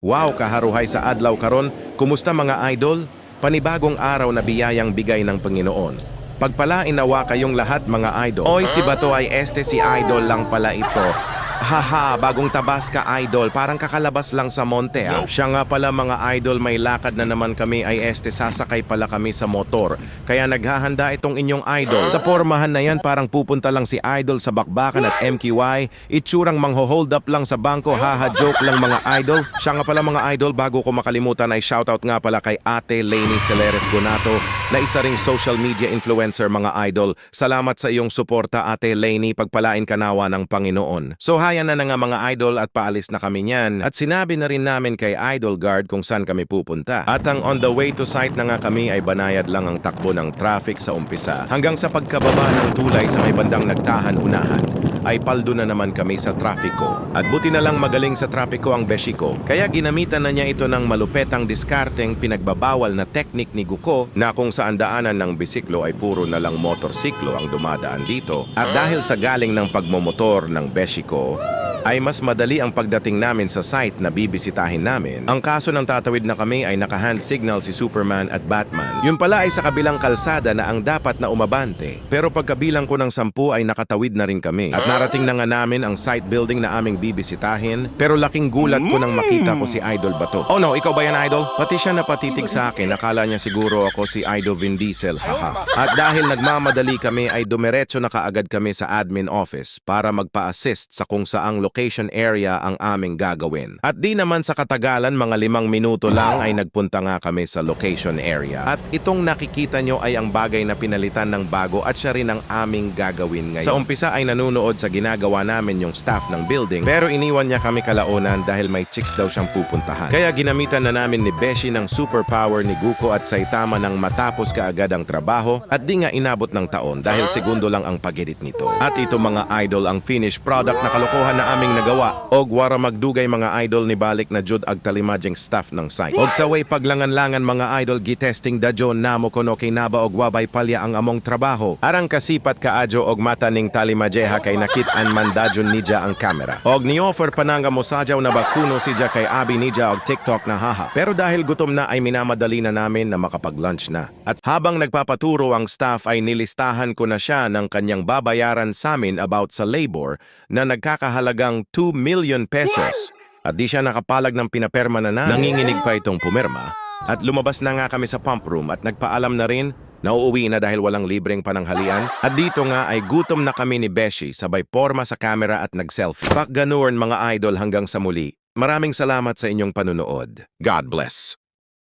Wow, kaharuhay sa adlaw karon. Kumusta mga idol? Panibagong araw na biyayang bigay ng Panginoon. Pagpalain nawa kayong lahat mga idol. Oy, si Bato ay si idol lang pala ito. Haha, bagong tabas ka idol, parang kakalabas lang sa monte ah. Siya nga pala mga idol, may lakad na naman kami ay sasakay pala kami sa motor. Kaya naghahanda itong inyong idol. Sa pormahan na yan, parang pupunta lang si idol sa bakbakan at MQY. Itsurang mangho-hold up lang sa bangko, haha, joke lang mga idol. Siya nga pala mga idol, bago ko makalimutan ay shoutout nga pala kay Ate Lainey Celeres Gonato, na isa ring social media influencer mga idol. Salamat sa iyong suporta Ate Lainey, pagpalain ka nawa ng Panginoon. So hayan na nga mga idol at paalis na kami niyan. At sinabi na rin namin kay Idol Guard kung saan kami pupunta. At ang on the way to site na nga kami ay banayad lang ang takbo ng traffic sa umpisa. Hanggang sa pagkababa ng tulay sa may bandang nagtahan-unahan, ay paldo na naman kami sa trapiko. At buti na lang magaling sa trapiko ang beshi ko. Kaya ginamitan na niya ito ng malupetang diskarteng pinagbabawal na teknik ni Guko, na kung saan daanan ng bisiklo ay puro na lang motorsiklo ang dumadaan dito. At dahil sa galing ng pagmomotor ng beshi ko, ay mas madali ang pagdating namin sa site na bibisitahin namin. Ang kaso ng tatawid na kami ay naka-hand signal si Superman at Batman. Yun pala ay sa kabilang kalsada na ang dapat na umabante. Pero pagkabilang ko ng 10 ay nakatawid na rin kami. At narating na nga namin ang site building na aming bibisitahin. Pero laking gulat ko nang makita ko si Idol Bato. Oh no, ikaw ba yan Idol? Pati siya napatitig sa akin. Akala niya siguro ako si Idol Vin Diesel. Haha. At dahil nagmamadali kami ay dumiretso na kaagad kami sa admin office para magpa-assist sa kung saang location area ang aming gagawin. At di naman sa katagalan, mga 5 minuto lang ay nagpunta nga kami sa location area. At itong nakikita nyo ay ang bagay na pinalitan ng bago at siya rin ang aming gagawin ngayon. Sa umpisa ay nanunood sa ginagawa namin yung staff ng building, pero iniwan niya kami kalaunan dahil may chicks daw siyang pupuntahan. Kaya ginamitan na namin ni Beshi ng superpower ni Guko at Saitama nang matapos kaagad ang trabaho, at di nga inabot ng taon dahil segundo lang ang pag-edit nito. At ito mga idol ang finished product na kalokohan na aming nagawa. Og wara magdugay mga idol ni balik na jud ag talimajeng staff ng site. Og sa way paglangan-langan mga idol gitesting dadyo namo kono kay naba og wabay palya ang among trabaho. Arang kasipat kaadyo og mata ning talimajeha kay nakit-an man dadyon nidya ang camera. Og ni-offer pa nga mo sadyaw na bakuno si kay abi nidya og TikTok na haha. Pero dahil gutom na ay minamadali na namin na makapag-lunch na. At habang nagpapaturo ang staff ay nilistahan ko na siya ng kanyang babayaran sa amin about sa labor na nagkakahalagang 2 million pesos. At di siya nakapalag ng pinaperma na nanginginig pa itong pumirma. At lumabas na nga kami sa pump room at nagpaalam na rin na uuwi na dahil walang libreng pananghalian. At dito nga ay gutom na kami ni Beshi, sabay porma sa camera at nag-selfie. Pak ganuon mga idol hanggang sa muli. Maraming salamat sa inyong panunood. God bless.